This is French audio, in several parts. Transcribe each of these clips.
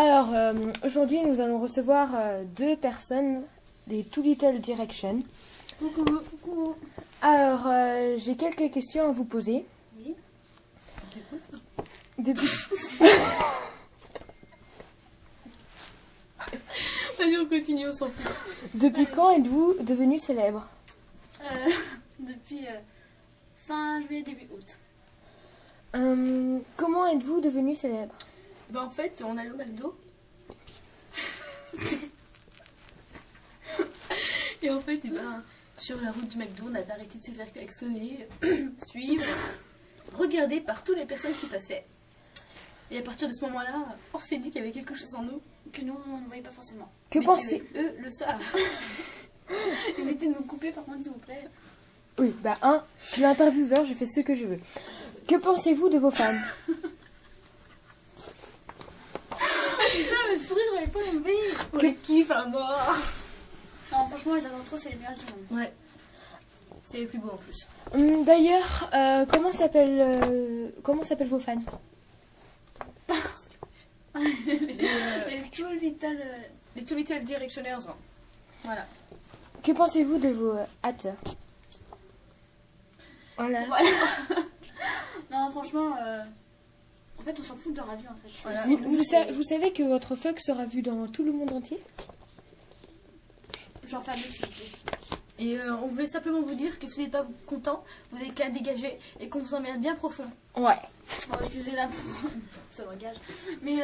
Alors, aujourd'hui, nous allons recevoir deux personnes des Too Little Direction. Coucou. Coucou. Alors, j'ai quelques questions à vous poser. Oui. On t'écoute. Depuis... Vas-y, on continue, on s'en fout. Depuis quand êtes-vous devenu célèbre? Depuis fin juillet, début août. Comment êtes-vous devenu célèbre? En fait, on allait au McDo. Et en fait, sur la route du McDo, on avait arrêté de se faire klaxonner, suivre, regarder par toutes les personnes qui passaient. Et à partir de ce moment-là, on s'est dit qu'il y avait quelque chose en nous que nous, on ne voyait pas forcément. Que pensez... eux le savent. Évitez de nous couper par contre, s'il vous plaît. Oui, je suis l'intervieweur, je fais ce que je veux. Que pensez-vous de vos fans? Putain, mais fou rire, j'avais pas enlevé. On les kiffe à mort. Non, franchement, les ados trop, c'est les meilleurs du monde. Ouais. C'est les plus beaux en plus. D'ailleurs, comment s'appellent vos fans? Les Too Little Directioners. Voilà. Que pensez-vous de vos haters? Voilà. Non, franchement, en fait, on s'en fout de leur avis, en fait. Voilà. Vous savez que votre fuck sera vu dans tout le monde entier? J'en fais un autre, s'il vous plaît. Et on voulait simplement vous dire que si vous n'êtes pas content, vous n'avez qu'à dégager et qu'on vous emmène bien profond. Ouais. Bon, excusez-la pour ce langage. Mais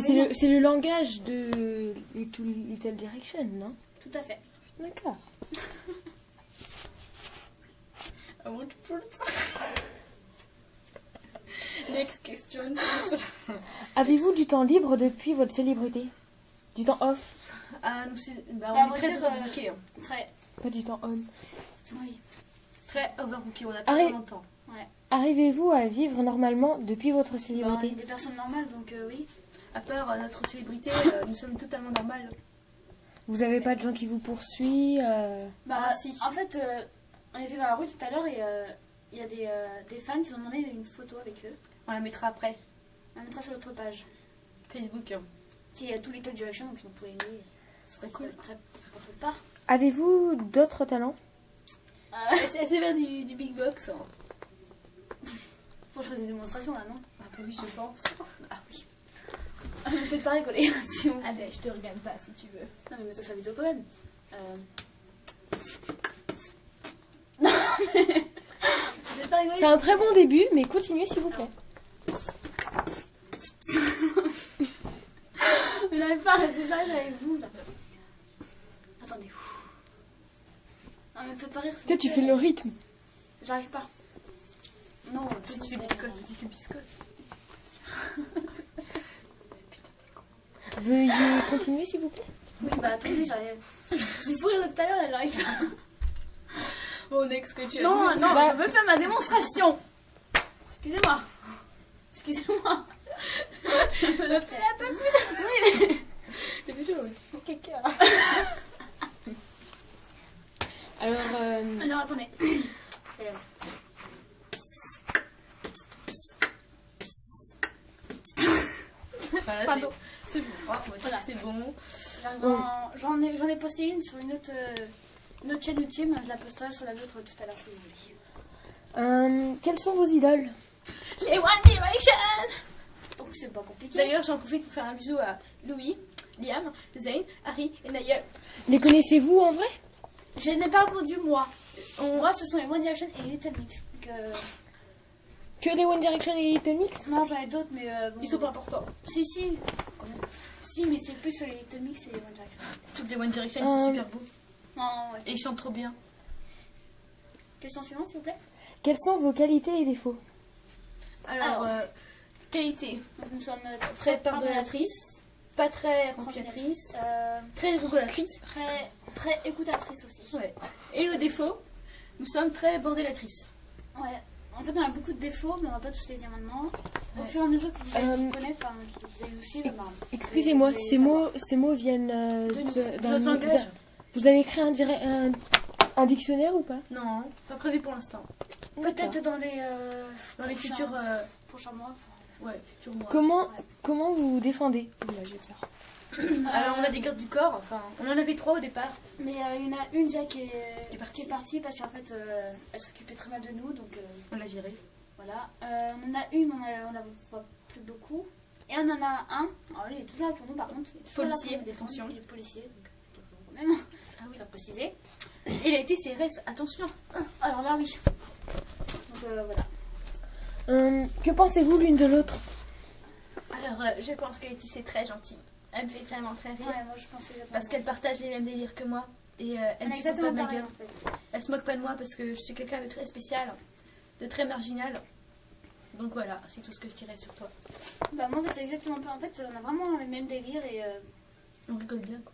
c'est le langage de Too Little Direction, non? Tout à fait. D'accord. I want to put Next question. Avez-vous du temps libre depuis votre célébrité? Du temps off? On est très overbooké. Très. Pas du temps on. Oui. Très overbooké, on n'a pas vraiment de temps. Ouais. Arrivez-vous à vivre normalement depuis votre célébrité? On est des personnes normales, donc oui. À part notre célébrité, nous sommes totalement normales. Vous avez pas de gens qui vous poursuivent? Si. En fait, on était dans la rue tout à l'heure et il y a des fans qui ont demandé une photo avec eux. On la mettra après. On la mettra sur notre page Facebook. Qui est Too Little Direction, donc si vous pouvez aimer, ce serait cool. Très de part. Avez-vous d'autres talents? C'est vers du big box. Faut faire des démonstrations là, non? Oui, je pense. Ah oui. Ne me faites pas rigoler. Allez, je te regarde pas si tu veux. Non, mais mets-toi sur la vidéo quand même. Non, mais... C'est un très bon début, mais continuez s'il vous plaît. Mais n'arrive pas à rester sérieux avec vous là. Attendez. Non, mais me faites pas rire. Tu sais, tu fais le rythme. J'arrive pas. Non, tu fais biscotte. Veuillez continuer s'il vous plaît. Oui, attendez, j'arrive. J'ai fourré tout à l'heure, là, j'arrive pas. Bon, next question. Non, je veux faire ma démonstration. Excusez-moi. J'ai fait la table. Oui, mais... C'est plutôt... Caca. Alors, attendez. Pardon. C'est bon. Voilà. C'est bon. J'en ai posté une sur une autre chaîne YouTube. Je la posterai sur la vôtre tout à l'heure si vous voulez. Quelles sont vos idoles? Les One Direction. Donc c'est pas compliqué. D'ailleurs, j'en profite pour faire un bisou à Louis, Liam, Zayn, Harry et Nayel. Les connaissez-vous en vrai? Je n'ai pas répondu moi. Moi, ce sont les One Direction et Little Mix. Que les One Direction et Little Mix? Non, j'en ai d'autres, mais bon, ils sont pas importants. Si. Quand même. Si, mais c'est plus sur les Little Mix et les One Direction. Toutes les One Direction ils sont super beaux. Non, ouais. Et ils chantent trop bien. Question suivante, s'il vous plaît. Quelles sont vos qualités et défauts? Alors, qualité. Donc, nous sommes très pardonnatrices, pas très rancuniatrices, très rigolatrices, très écoutatrices aussi. Ouais. Et le défaut, nous sommes très bordélatrices. Ouais. En fait, on a beaucoup de défauts, mais on va pas tous les dire maintenant. Au fur et à mesure que vous allez nous connaître, que vous allez nous suivre, excusez-moi, ces mots viennent de notre langage. Vous avez écrit un dictionnaire ou pas? Non, pas prévu pour l'instant. Peut-être dans les futurs prochains mois. Ouais, futur moi. Comment vous vous défendez? Là, j'ai peur. Alors on a des gardes du corps, enfin on en avait 3 au départ. Mais il y en a une déjà qui est partie parce qu'en fait elle s'occupait très mal de nous, donc on l'a virée. Voilà. On en a une, mais on la voit plus beaucoup. Et on en a un, alors lui il est toujours là pour nous par contre, il est toujours Policier, là pour nous défendre. attention. Il est policier, donc quand même, Ah oui, il a précisé. il a été CRS, attention. Alors là oui. Donc voilà. Que pensez-vous l'une de l'autre? Alors je pense que Letty c'est très gentil. Elle me fait vraiment très rire. Ouais, moi je pensais exactement. Parce qu'elle partage les mêmes délires que moi. Et elle On ne est se moque pas exactement de ma pareil gueule. en fait. Elle se moque pas de moi parce que je suis quelqu'un de très spécial, de très marginal. Donc voilà, c'est tout ce que je dirais sur toi. Bah moi en fait c'est exactement pas. En fait on a vraiment les mêmes délires et On rigole bien quoi.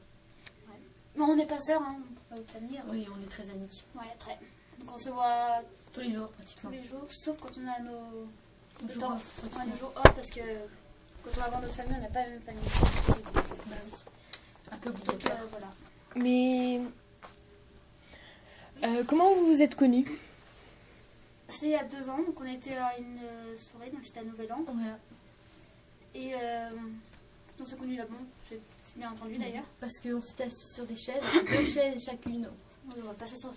mais on n'est pas sœurs, hein, on peut pas vous dire. Oui, on est très amis. Ouais, très. Donc on se voit Tous les jours tous pratiquement. les jours, sauf quand on a nos Jours temps. off, Ouais, pratiquement. nos jours off parce que quand on va voir notre famille, on n'a pas la même famille. Bah oui. Un peu Donc obligatoire. voilà. Mais comment vous vous êtes connus? C'était il y a 2 ans, donc on était à une soirée, donc c'était à Nouvel An. Voilà. Et on s'est connus là-bas, c'est bien entendu d'ailleurs. Parce qu'on s'était assis sur des chaises, 2 chaises chacune. Oui, on va passer sur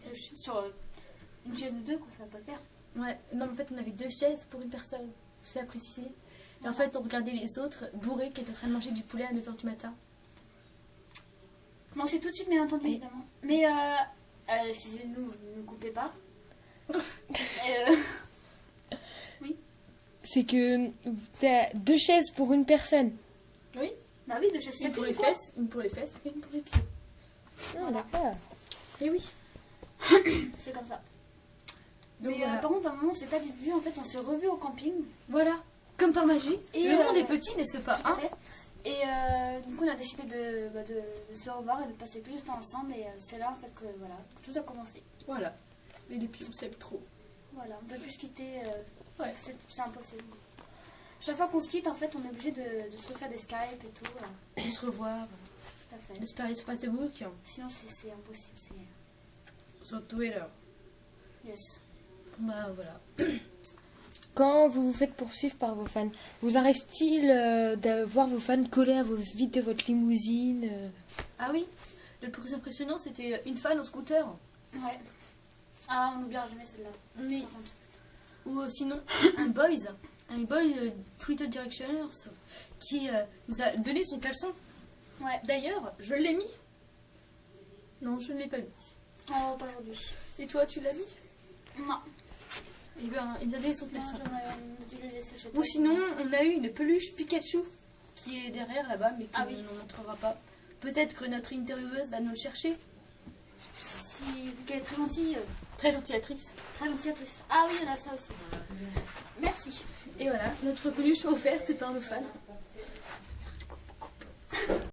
une chaise ou 2, quoi, ça va pas le faire. Ouais, non, en fait, on avait 2 chaises pour une personne, c'est à préciser. Et en fait, on regardait les autres bourrés qui étaient en train de manger du poulet à 9h du matin. Manger tout de suite, bien entendu, Oui. évidemment. Mais, excusez-nous, ne coupez pas. C'est que t'as 2 chaises pour une personne. Oui. Bah oui, de chaise Une pour les chacune, quoi. fesses, une pour les fesses et une pour les pieds. Ah, d'accord. Et oui. C'est comme ça. Donc Mais voilà. par contre, à un moment, on s'est pas vu, en fait, on s'est revus au camping. Voilà. Comme par magie. Et, le monde est petit, n'est-ce pas, Tout à hein? fait. Et du coup, on a décidé de se revoir et de passer plus de temps ensemble. Et c'est là, en fait, que voilà, que tout a commencé. Voilà. Et depuis, on s'aime trop. Voilà, on peut plus se quitter. Ouais. C'est impossible. Chaque fois qu'on se quitte, en fait, on est obligé de se refaire des Skype et tout. De se revoir, Tout à fait. de se parler sur Facebook, Sinon, c'est impossible. C'est... sur Twitter. Yes. Bah voilà. Quand vous vous faites poursuivre par vos fans, vous arrive-t-il de voir vos fans coller à vos vitres de votre limousine Ah oui, le plus impressionnant c'était une fan en scooter. Ouais. Ah, on n'oubliera jamais celle-là. Oui. Par contre. Ou sinon un boy Twitter Directioners qui nous a donné son caleçon. Ouais. D'ailleurs, je l'ai mis. Non, je ne l'ai pas mis. Oh, pas aujourd'hui. Et toi, tu l'as mis? Non. Eh bien, il a donné son Non, caleçon. on a dû le laisser chez toi. Ou sinon, on a eu une peluche Pikachu qui est derrière là-bas, mais qu'on Ah oui. ne montrera pas. Peut-être que notre intervieweuse va nous le chercher. Si, qu'elle est très gentille. Très gentille actrice. Très gentille actrice. Ah oui, il y en a ça aussi. Merci. Et voilà, notre peluche offerte par nos fans.